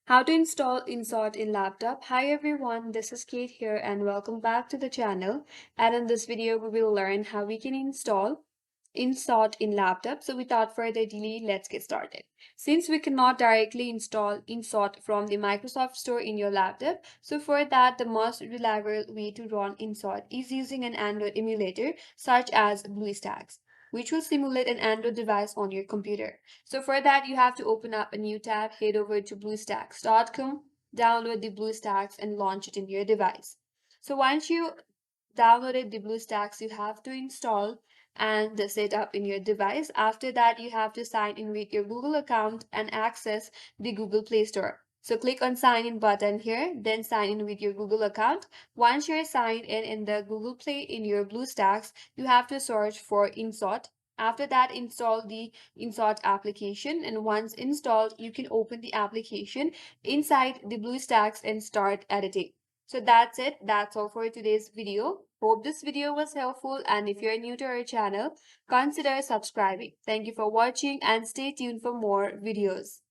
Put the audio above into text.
How to install InShot in laptop. Hi everyone, this is Kate here and welcome back to the channel. And in this video, we will learn how we can install InShot in laptop. So without further delay, let's get started. Since we cannot directly install InShot from the Microsoft Store in your laptop, so for that, the most reliable way to run InShot is using an Android emulator such as BlueStacks, which will simulate an Android device on your computer. So for that, you have to open up a new tab, head over to BlueStacks.com, download the BlueStacks and launch it in your device. So once you downloaded the BlueStacks, you have to install and set up in your device. After that, you have to sign in with your Google account and access the Google Play Store. So click on sign in button here, then sign in with your Google account. Once you're signed in the Google Play in your BlueStacks, you have to search for InShot. After that, install the InShot application, and once installed, you can open the application inside the BlueStacks and start editing. So that's it. That's all for today's video. Hope this video was helpful, and if you're new to our channel, consider subscribing. Thank you for watching and stay tuned for more videos.